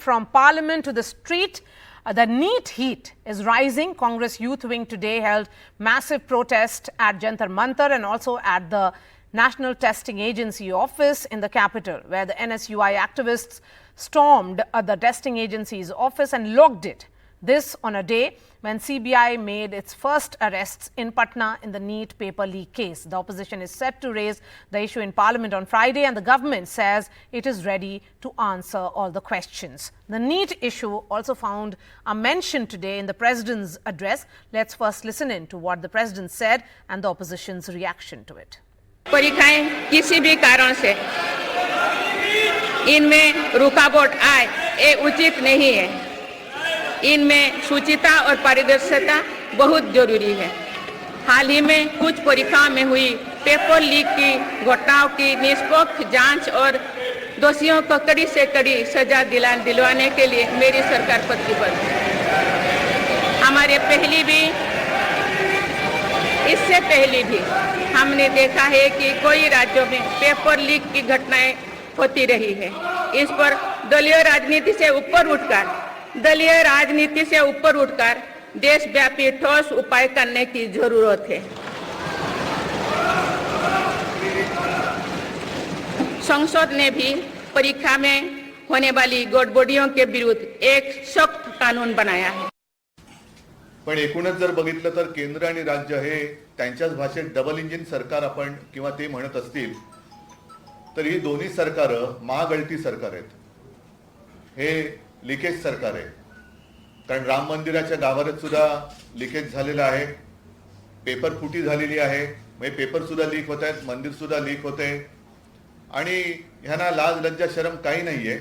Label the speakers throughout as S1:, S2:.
S1: from Parliament to the street. The Neet heat is rising. Congress Youth Wing today held massive protest at Jantar Mantar and also at the National Testing Agency office in the capital, where the NSUI activists stormed the testing agency's office and locked it. This on a day when CBI made its first arrests in Patna in the Neet paper leak case. The opposition is set to raise the issue in Parliament on Friday, and the government says it is ready to answer all the questions. The Neet issue also found a mention today in the President's address. Let's first listen in to what the President said and the opposition's reaction to it.
S2: परीक्षाएं किसी भी कारण से इनमें रुकावट आए ये उचित नहीं है। इनमें शुचिता और पारदर्शिता बहुत जरूरी है। हाल ही में कुछ परीक्षाओं में हुई पेपर लीक की घटनाओं की निष्पक्ष जांच और दोषियों को कड़ी से कड़ी सजा दिलवाने के लिए मेरी सरकार प्रतिबद्ध है। हमारे इससे पहले भी हमने देखा है कि कई राज्यों में पेपर लीक की घटनाएं होती रही है। इस पर दलीय राजनीति से ऊपर उठकर देशव्यापी ठोस उपाय करने की जरूरत है। संसद ने भी परीक्षा में होने वाली गड़बड़ियों के विरुद्ध एक सख्त कानून बनाया है।
S3: पण एकूणच जर बघितलं तर केंद्र आणि राज्य हे त्यांच्याच भाषेत डबल इंजिन सरकार आपण किंवा ते म्हणत असतील तर ही दोन्ही सरकार महागळती सरकार आहेत। हे लिकेज सरकार आहे, कारण राम मंदिराच्या गाभाऱ्यात सुद्धा लिकेज झालेलं आहे, पेपर फुटी झालेली आहे, म्हणजे पेपर सुद्धा लीक होत आहेत, मंदिर सुद्धा लीक होते आणि ह्यांना लाज लज्जा शरम काही नाहीये।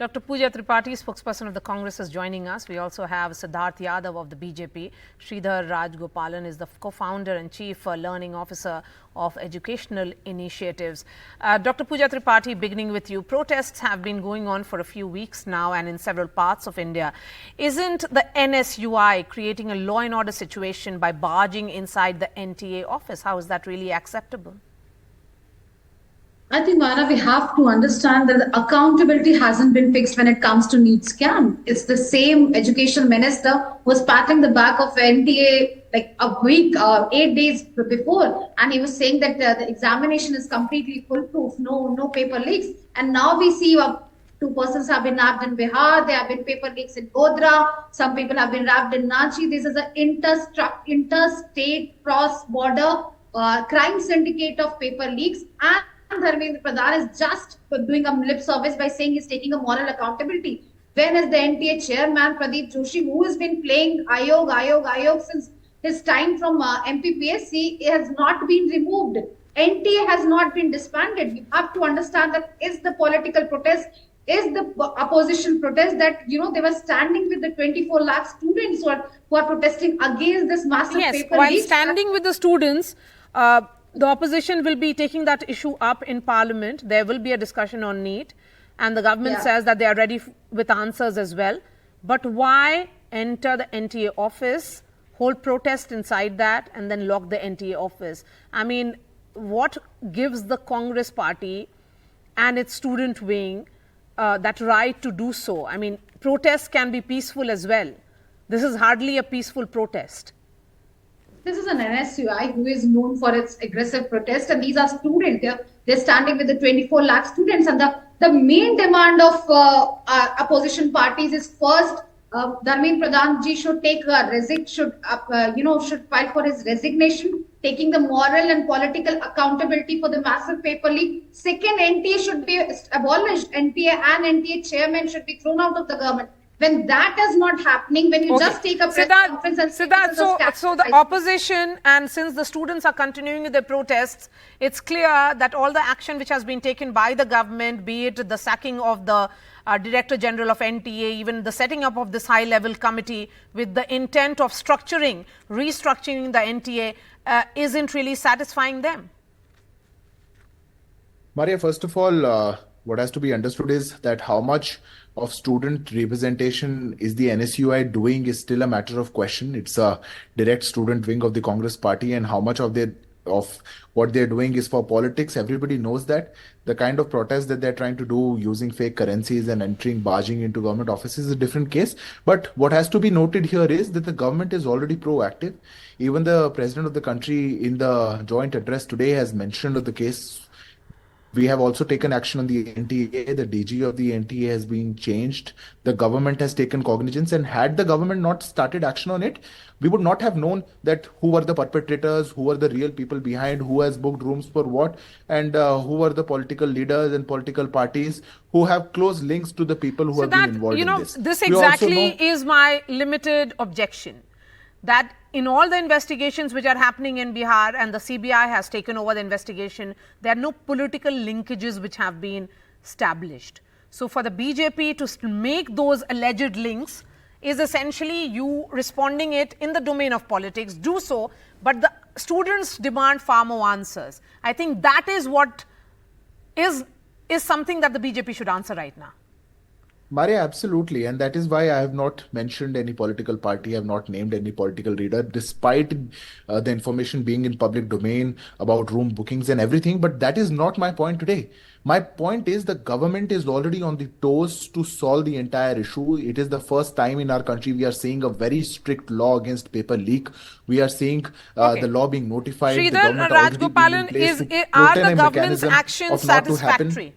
S1: Dr. Pooja Tripathi, spokesperson of the Congress, is joining us. We also have Siddharth Yadav of the BJP. Sridhar Rajgopalan is the co-founder and chief learning officer of educational initiatives. Dr. Pooja Tripathi, beginning with you, protests have been going on for a few weeks now and in several parts of India. Isn't the NSUI creating a law and order situation by barging inside the NTA office? How is that really acceptable?
S4: I think, Mara, we have to understand that the accountability hasn't been fixed when it comes to Neet scam. It's the same education minister who was patting the back of NTA like a week, 8 days before, and he was saying that the examination is completely foolproof, no paper leaks. And now we see 2 persons have been nabbed in Bihar, there have been paper leaks in Godhra, some people have been nabbed in Ranchi. This is an interstate cross-border crime syndicate of paper leaks, and Dharmendra Pradhan is just doing a lip service by saying he's taking a moral accountability. When is the NTA chairman Pradeep Joshi, who has been playing Ayog since his time from MPPSC, has not been removed? NTA has not been disbanded. You have to understand that is the political protest, is the opposition protest that, you know, they were standing with the 24 lakh students who are protesting against this massive paper
S1: while
S4: leak.
S1: Standing with the students, the opposition will be taking that issue up in Parliament. There will be a discussion on Neet, and the government says that they are ready with answers as well. But why enter the NTA office, hold protest inside that, and then lock the NTA office? I mean, what gives the Congress party and its student wing that right to do so? I mean, protests can be peaceful as well. This is hardly a peaceful protest.
S4: This is an NSUI who is known for its aggressive protest, and these are students. They're standing with the 24 lakh students, and the main demand of opposition parties is first, Dharmendra Pradhan ji should take should file for his resignation, taking the moral and political accountability for the massive paper leak. Second, NTA should be abolished. NTA and NTA chairman should be thrown out of the government. When that is not happening, when you just take a press conference and
S1: so the opposition, and since the students are continuing with their protests, it's clear that all the action which has been taken by the government, be it the sacking of the Director General of NTA, even the setting up of this high-level committee with the intent of restructuring the NTA, isn't really satisfying them.
S5: Maria, first of all, what has to be understood is that how much of student representation is the NSUI doing is still a matter of question. It's a direct student wing of the Congress party, and how much of their of what they're doing is for politics. Everybody knows that. The kind of protest that they're trying to do using fake currencies and barging into government offices is a different case. But what has to be noted here is that the government is already proactive. Even the president of the country in the joint address today has mentioned of the case. We have also taken action on the NTA. The DG of the NTA has been changed. The government has taken cognizance, and had the government not started action on it, we would not have known that who were the perpetrators, who were the real people behind, who has booked rooms for what, and who were the political leaders and political parties who have close links to the people who
S1: So
S5: have been
S1: that,
S5: involved
S1: you
S5: in
S1: know,
S5: this.
S1: this
S5: We also
S1: exactly
S5: know-
S1: is my limited objection. That in all the investigations which are happening in Bihar, and the CBI has taken over the investigation, there are no political linkages which have been established. So for the BJP to make those alleged links is essentially you responding it in the domain of politics. Do so, but the students demand far more answers. I think that is what is something that the BJP should answer right now.
S5: Maria, absolutely. And that is why I have not mentioned any political party, I have not named any political leader, despite the information being in public domain about room bookings and everything. But that is not my point today. My point is the government is already on the toes to solve the entire issue. It is the first time in our country we are seeing a very strict law against paper leak. We are seeing the law being notified. The
S1: Sridhar
S5: government already being in
S1: Rajgopalan,
S5: place to
S1: are
S5: put in
S1: the
S5: a
S1: government's
S5: mechanism
S1: actions
S5: of not to happen.
S1: satisfactory?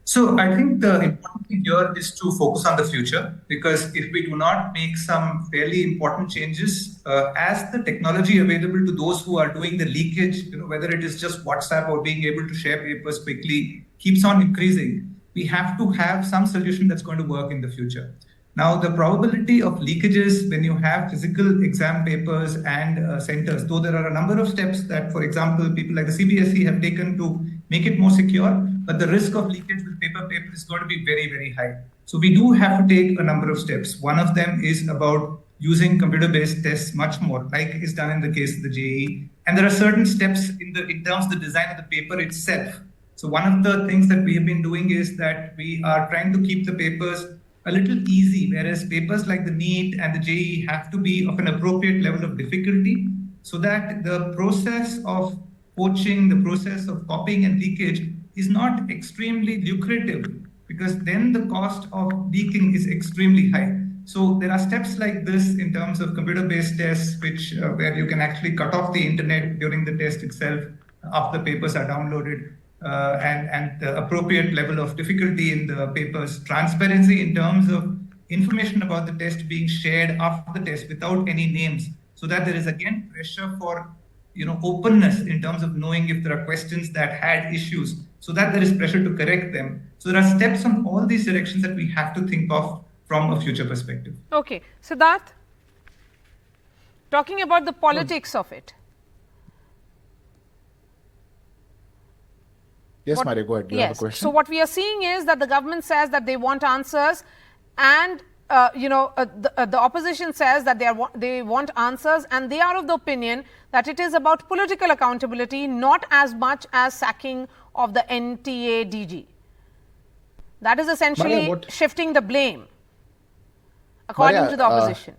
S6: So I think the important thing here is to focus on the future, because if we do not make some fairly important changes, as the technology available to those who are doing the leakage, whether it is just WhatsApp or being able to share papers quickly, keeps on increasing, we have to have some solution that's going to work in the future. Now, the probability of leakages when you have physical exam papers and centers, though there are a number of steps that, for example, people like the CBSE have taken to make it more secure, but the risk of leakage with paper is going to be very, very high. So we do have to take a number of steps. One of them is about using computer-based tests much more, like is done in the case of the JEE. And there are certain steps in terms of the design of the paper itself. So one of the things that we have been doing is that we are trying to keep the papers a little easy, whereas papers like the Neet and the JEE have to be of an appropriate level of difficulty, so that the process of poaching, the process of copying and leakage is not extremely lucrative, because then the cost of leaking is extremely high. So there are steps like this in terms of computer-based tests, which where you can actually cut off the internet during the test itself after the papers are downloaded. And the appropriate level of difficulty in the papers, transparency in terms of information about the test being shared after the test without any names, so that there is again pressure for openness in terms of knowing if there are questions that had issues, so that there is pressure to correct them. So there are steps on all these directions that we have to think of from a future perspective.
S1: Okay, Siddharth, talking about the politics of it.
S5: Yes, Maria, go ahead. You have a question?
S1: So what we are seeing is that the government says that they want answers, and the opposition says that they want answers, and they are of the opinion that it is about political accountability, not as much as sacking of the NTA DG. That is essentially shifting the blame, according to the opposition.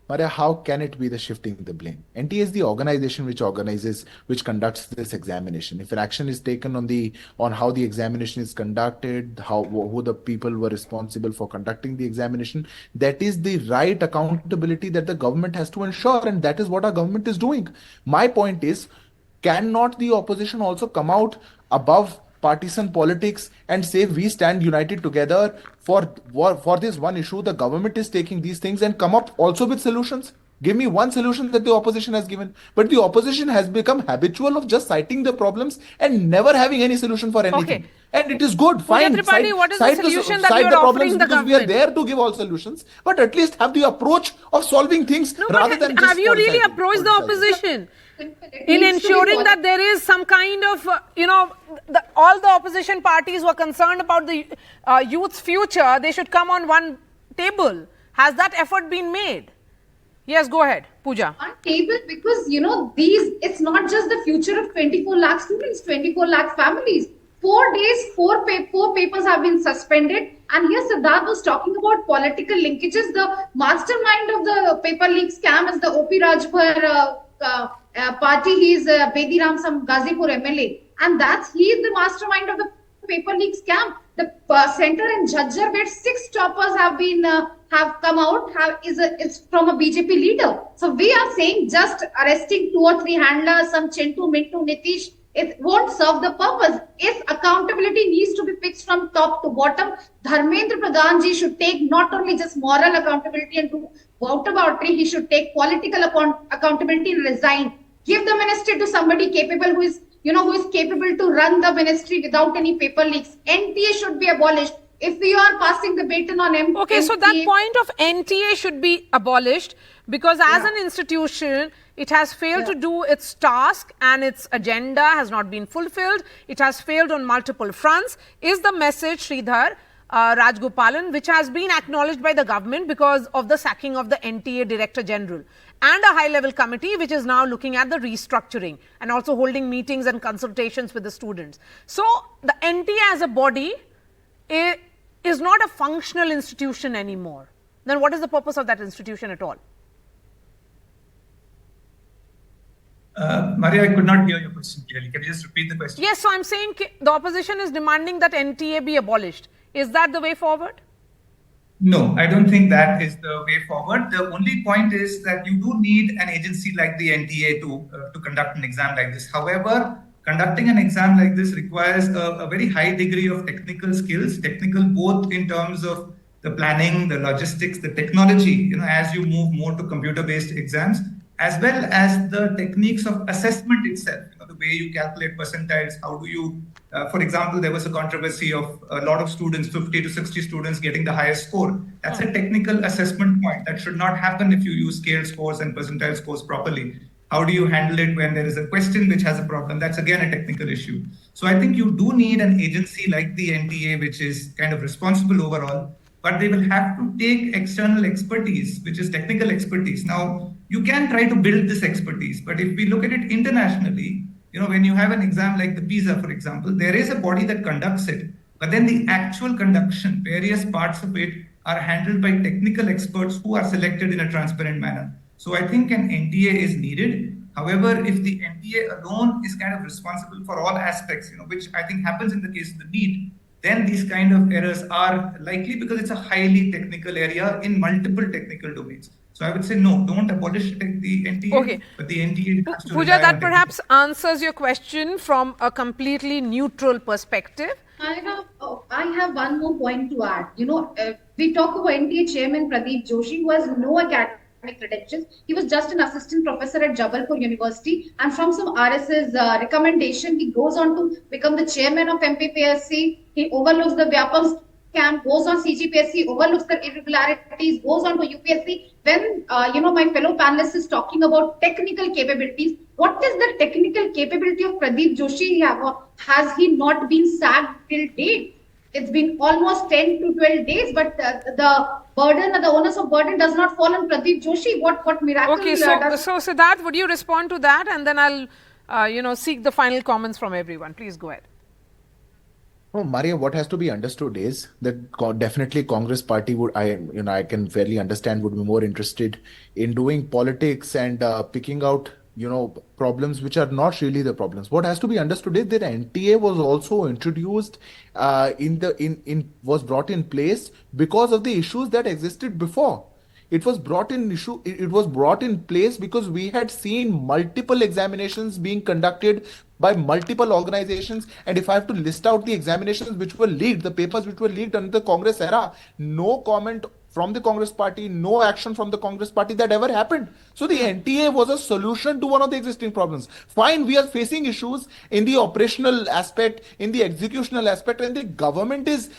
S5: Maria, how can it be the shifting the blame? NTA is the organization which conducts this examination. If an action is taken on how the examination is conducted, who the people were responsible for conducting the examination, that is the right accountability that the government has to ensure, and that is what our government is doing. My point is, cannot the opposition also come out above partisan politics and say we stand united together for this one issue? The government is taking these things and come up also with solutions. Give me one solution that the opposition has given. But the opposition has become habitual of just citing the problems and never having any solution for anything.
S1: Okay.
S5: And it is good, fine.
S1: Tripathi, what is the solution that you are offering the government?
S5: We are there to give all solutions, but at least have the approach of solving things rather than just
S1: have you really approached the opposition in ensuring that there is some kind of, all the opposition parties who are concerned about the youth's future, they should come on one table. Has that effort been made? Yes, go ahead, Pooja.
S4: On table, because it's not just the future of 24 lakh students, 24 lakh families. 4 days, four papers have been suspended. And here Siddharth was talking about political linkages. The mastermind of the paper leak scam is the OP Rajbhar party. He's Bediram, some Ghazipur MLA, and he is the mastermind of the paper leak scam. The center in Jhajjar, where 6 toppers have come out, it's from a BJP leader. So we are saying just arresting 2 or 3 handlers, some Chintu, Mintu, Nitish, it won't serve the purpose. If accountability needs to be fixed from top to bottom, Dharmendra Pradhan ji should take not only just moral accountability and do whataboutery, he should take political accountability and resign. Give the ministry to somebody capable who is capable to run the ministry without any paper leaks. NTA should be abolished. If we are passing the baton on MTA...
S1: Okay, so that point of NTA should be abolished because as an institution, it has failed to do its task and its agenda has not been fulfilled. It has failed on multiple fronts. Is the message, Sridhar Rajgopalan, which has been acknowledged by the government because of the sacking of the NTA Director General and a high-level committee which is now looking at the restructuring and also holding meetings and consultations with the students. So, the NTA as a body is not a functional institution anymore. Then what is the purpose of that institution at all?
S6: Maria, I could not hear your question clearly. Can you just repeat the question?
S1: Yes, so I'm saying the opposition is demanding that NTA be abolished. Is that the way forward?
S6: No, I don't think that is the way forward. The only point is that you do need an agency like the NTA to conduct an exam like this. However, conducting an exam like this requires a very high degree of technical skills, technical both in terms of the planning, the logistics, the technology, as you move more to computer-based exams, as well as the techniques of assessment itself, the way you calculate percentiles, how do you, for example, there was a controversy of a lot of students, 50 to 60 students getting the highest score. That's a technical assessment point. That should not happen if you use scale scores and percentile scores properly. How do you handle it when there is a question which has a problem? That's again a technical issue. So I think you do need an agency like the NTA, which is kind of responsible overall, but they will have to take external expertise, which is technical expertise. Now, you can try to build this expertise, but if we look at it internationally, when you have an exam like the PISA, for example, there is a body that conducts it, but then the actual conduction, various parts of it are handled by technical experts who are selected in a transparent manner. So I think an NTA is needed. However, if the NTA alone is kind of responsible for all aspects, which I think happens in the case of the Neet, then these kind of errors are likely because it's a highly technical area in multiple technical domains. So I would say no, don't abolish the NTA, but the NTA has to
S1: Pooja, that perhaps answers your question from a completely neutral perspective.
S4: I have one more point to add. We talk about NTA Chairman Pradeep Joshi, who has no academic credentials. He was just an assistant professor at Jabalpur University, and from some RSS recommendation, he goes on to become the chairman of MPPSC. He overlooks the Vyapam scam, goes on CGPSC, overlooks the irregularities, goes on to UPSC. When my fellow panelist is talking about technical capabilities, what is the technical capability of Pradeep Joshi? Has he not been sacked till date? It's been almost 10 to 12 days, but the burden, the onus of burden does not fall on Pradeep Joshi. What miracle?
S1: Okay, so Siddharth, would you respond to that, and then I'll seek the final comments from everyone. Please go ahead.
S5: Oh, Maria, what has to be understood is that definitely Congress party would, I can fairly understand, would be more interested in doing politics and picking out, problems which are not really the problems. What has to be understood is that NTA was also introduced, was brought in place because of the issues that existed before. It was brought in place because we had seen multiple examinations being conducted by multiple organizations, and if I have to list out the examinations which were leaked, the papers which were leaked under the Congress era, no comment from the Congress party, no action from the Congress party that ever happened. So the NTA was a solution to one of the existing problems. Fine, we are facing issues in the operational aspect, in the executional aspect, and the government is,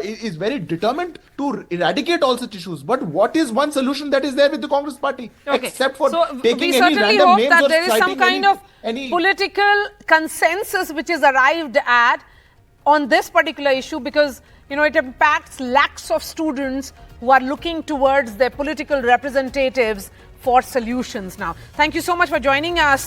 S5: is very determined to eradicate all such issues. But what is one solution that is there with the Congress party?
S1: Okay.
S5: Except for taking
S1: we
S5: any
S1: certainly
S5: random
S1: hope
S5: names
S1: that
S5: or
S1: there is some
S5: citing
S1: kind of
S5: any
S1: political consensus which is arrived at on this particular issue, because it impacts lakhs of students who are looking towards their political representatives for solutions now. Thank you so much for joining us.